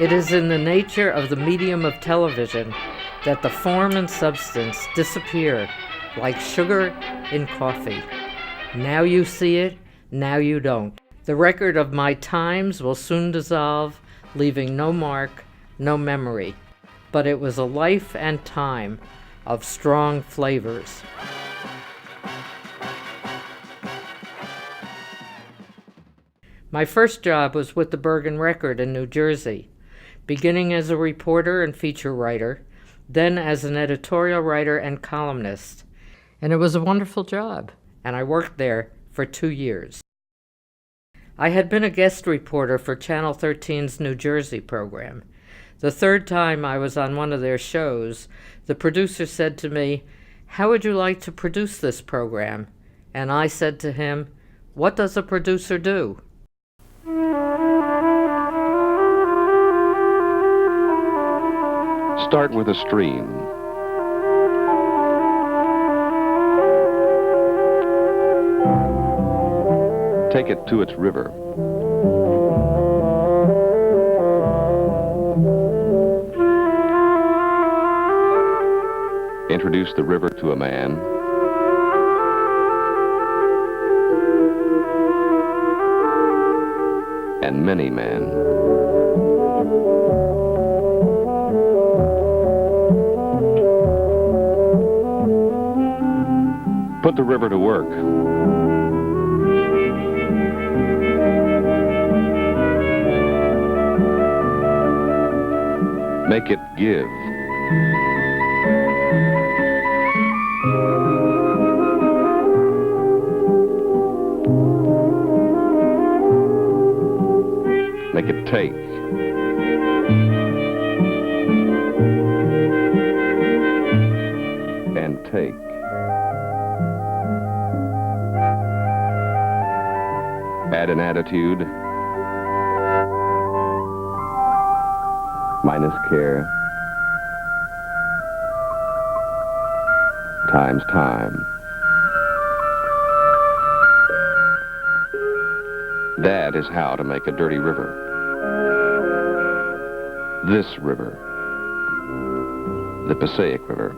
It is in the nature of the medium of television that the form and substance disappear like sugar in coffee. Now you see it, now you don't. The record of my times will soon dissolve, leaving no mark, no memory. But it was a life and time of strong flavors. My first job was with the Bergen Record in New Jersey, beginning as a reporter and feature writer, then as an editorial writer and columnist. And it was a wonderful job, and I worked there for 2 years. I had been a guest reporter for Channel 13's New Jersey program. The third time I was on one of their shows, the producer said to me, "How would you like to produce this program?" And I said to him, "What does a producer do?" Start with a stream. Take it to its river. Introduce the river to a man. And many men. Put the river to work. Make it give. Make it take. And take. Add an attitude. Minus care. Times time. That is how to make a dirty river. This river. The Passaic River.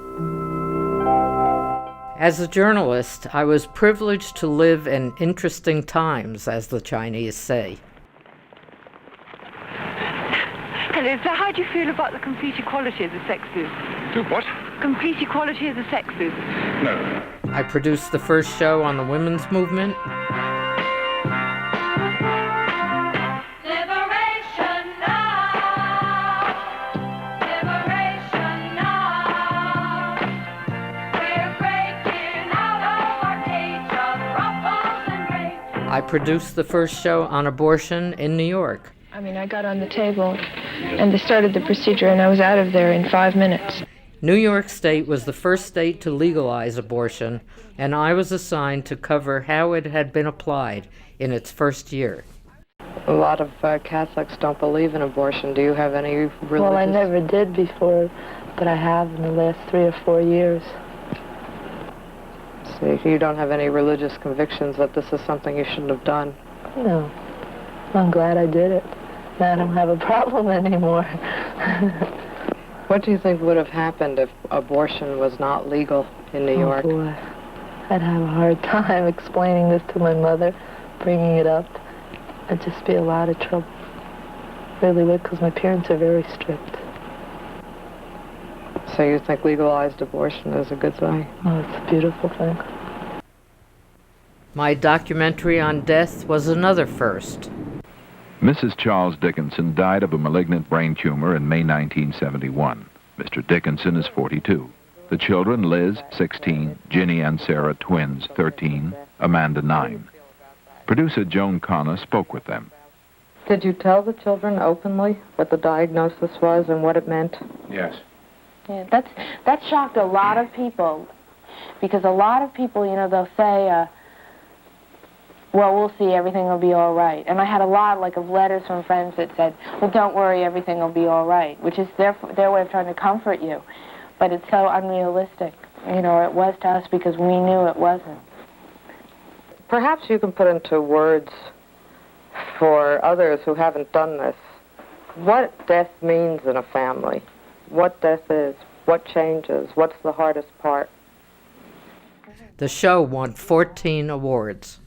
As a journalist, I was privileged to live in interesting times, as the Chinese say. Hello, so how do you feel about the complete equality of the sexes? Do what? Complete equality of the sexes. No. I produced the first show on the women's movement. I produced the first show on abortion in New York. I mean, I got on the table and they started the procedure and I was out of there in 5 minutes. New York State was the first state to legalize abortion, and I was assigned to cover how it had been applied in its first year. A lot of Catholics don't believe in abortion. Do you have any religious... Well, I never did before, but I have in the last 3 or 4 years. So you don't have any religious convictions that this is something you shouldn't have done? No. I'm glad I did it. Now I don't have a problem anymore. What do you think would have happened if abortion was not legal in New York? Oh, boy. I'd have a hard time explaining this to my mother, bringing it up. I'd just be a lot of trouble. Really would, because my parents are very strict. So you think legalized abortion is a good thing? Oh, it's a beautiful thing. My documentary on death was another first. Mrs. Charles Dickinson died of a malignant brain tumor in May 1971. Mr. Dickinson is 42. The children, Liz, 16, Ginny and Sarah, twins, 13, Amanda, 9. Producer Joan Konner spoke with them. Did you tell the children openly what the diagnosis was and what it meant? Yes. Yeah, that shocked a lot of people, because a lot of people, you know, they'll say, well, we'll see, everything will be all right. And I had a lot, like, of letters from friends that said, well, don't worry, everything will be all right, which is their way of trying to comfort you. But it's so unrealistic, you know, or it was to us because we knew it wasn't. Perhaps you can put into words for others who haven't done this what death means in a family, what death is, what changes, what's the hardest part. The show won 14 awards.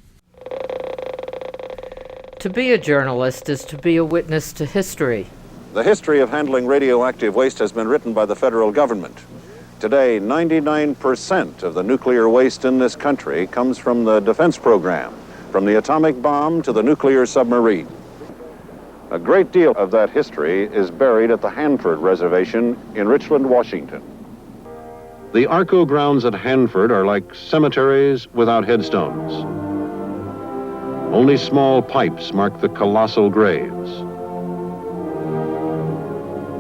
To be a journalist is to be a witness to history. The history of handling radioactive waste has been written by the federal government. Today, 99% of the nuclear waste in this country comes from the defense program, from the atomic bomb to the nuclear submarine. A great deal of that history is buried at the Hanford Reservation in Richland, Washington. The Arco grounds at Hanford are like cemeteries without headstones. Only small pipes mark the colossal graves.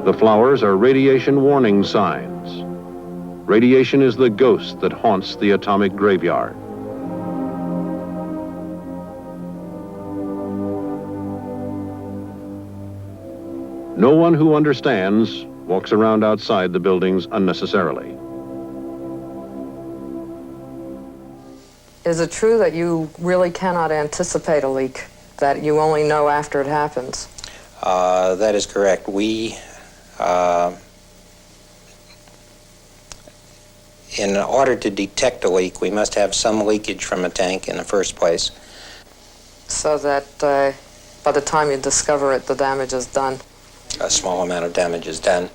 The flowers are radiation warning signs. Radiation is the ghost that haunts the atomic graveyard. No one who understands walks around outside the buildings unnecessarily. Is it true that you really cannot anticipate a leak, that you only know after it happens? That is correct. We, in order to detect a leak, we must have some leakage from a tank in the first place. So that by the time you discover it, the damage is done. A small amount of damage is done.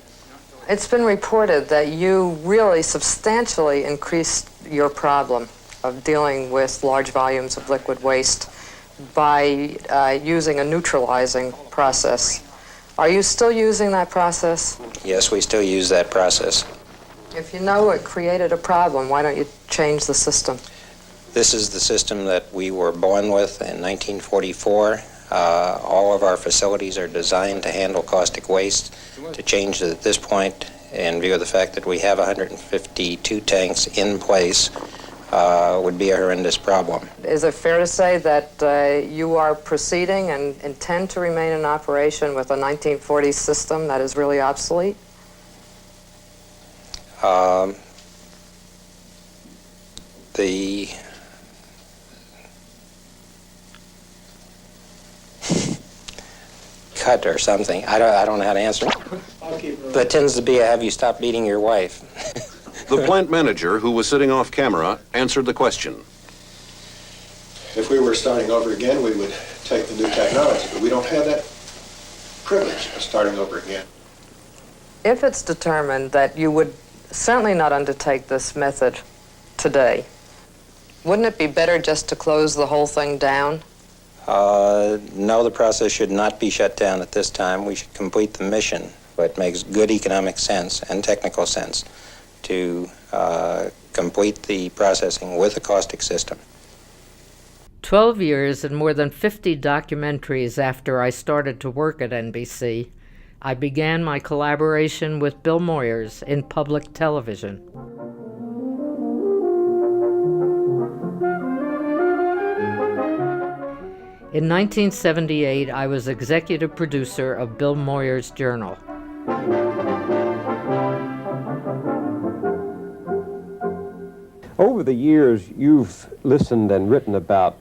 It's been reported that you really substantially increased your problem of dealing with large volumes of liquid waste by using a neutralizing process. Are you still using that process? Yes, we still use that process. If you know it created a problem, why don't you change the system? This is the system that we were born with in 1944. All of our facilities are designed to handle caustic waste. To change it at this point, in view of the fact that we have 152 tanks in place, would be a horrendous problem. Is it fair to say that you are proceeding and intend to remain in operation with a 1940s system that is really obsolete? The cut or something. I don't know how to answer. That tends to be a have you stopped beating your wife. The plant manager, who was sitting off camera, answered the question. If we were starting over again, we would take the new technology, but we don't have that privilege of starting over again. If it's determined that you would certainly not undertake this method today, wouldn't it be better just to close the whole thing down? No, the process should not be shut down at this time. We should complete the mission, but it makes good economic sense and technical sense to complete the processing with a caustic system. 12 years and more than 50 documentaries after I started to work at NBC, I began my collaboration with Bill Moyers in public television. In 1978, I was executive producer of Bill Moyers' Journal. Over the years, you've listened and written about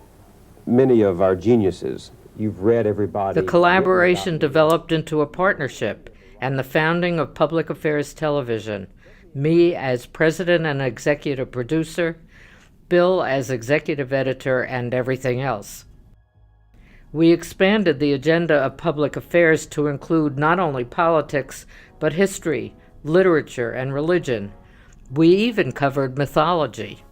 many of our geniuses. You've read everybody. The collaboration developed into a partnership and the founding of Public Affairs Television, me as president and executive producer, Bill as executive editor, and everything else. We expanded the agenda of public affairs to include not only politics, but history, literature, and religion. We even covered mythology.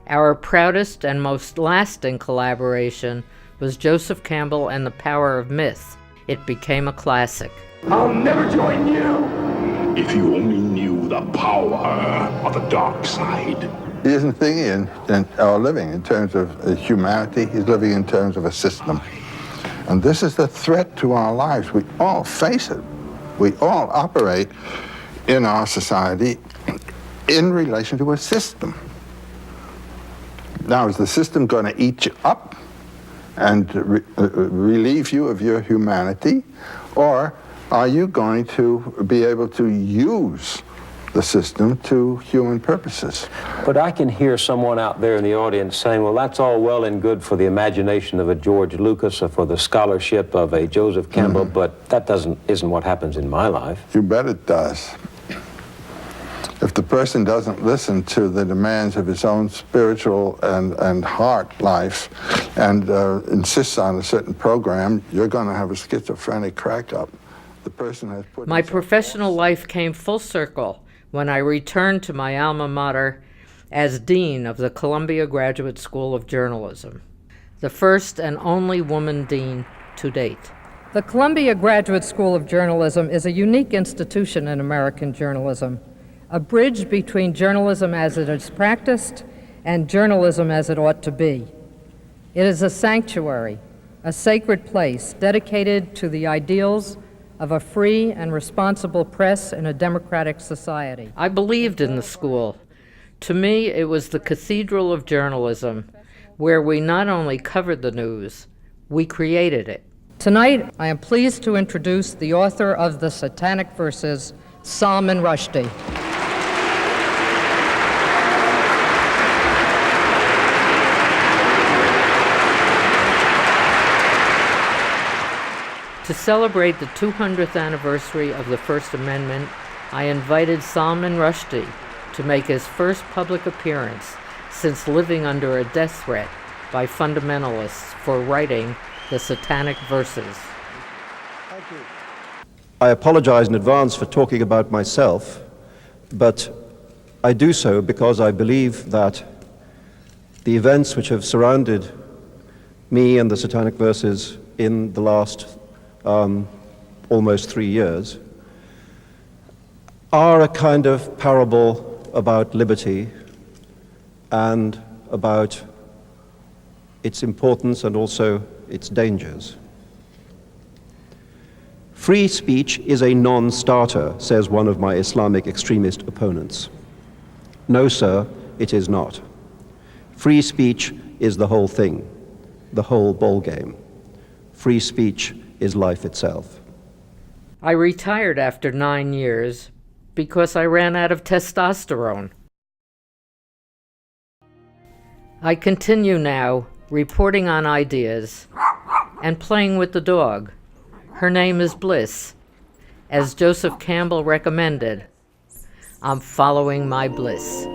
Our proudest and most lasting collaboration was Joseph Campbell and the Power of Myth. It became a classic. I'll never join you! If you only knew the power of the dark side. He isn't thinking or living in terms of humanity, he's living in terms of a system. And this is the threat to our lives. We all face it. We all operate in our society in relation to a system. Now, is the system going to eat you up and relieve you of your humanity? Or are you going to be able to use the system to human purposes. But I can hear someone out there in the audience saying, well, that's all well and good for the imagination of a George Lucas or for the scholarship of a Joseph Campbell, but that isn't what happens in my life. You bet it does. If the person doesn't listen to the demands of his own spiritual and heart life and insists on a certain program, you're going to have a schizophrenic crack-up. The person has put... My professional life came full circle when I returned to my alma mater as Dean of the Columbia Graduate School of Journalism, the first and only woman dean to date. The Columbia Graduate School of Journalism is a unique institution in American journalism, a bridge between journalism as it is practiced and journalism as it ought to be. It is a sanctuary, a sacred place dedicated to the ideals of a free and responsible press in a democratic society. I believed in the school. To me, it was the cathedral of journalism, where we not only covered the news, we created it. Tonight, I am pleased to introduce the author of the Satanic Verses, Salman Rushdie. To celebrate the 200th anniversary of the First Amendment, I invited Salman Rushdie to make his first public appearance since living under a death threat by fundamentalists for writing the Satanic Verses. Thank you. I apologize in advance for talking about myself, but I do so because I believe that the events which have surrounded me and the Satanic Verses in the last almost 3 years are a kind of parable about liberty and about its importance and also its dangers. Free speech is a non-starter, says one of my Islamic extremist opponents. No, sir, it is not. Free speech is the whole thing, the whole ballgame. Free speech is life itself. I retired after 9 years because I ran out of testosterone. I continue now reporting on ideas and playing with the dog. Her name is Bliss. As Joseph Campbell recommended, I'm following my bliss.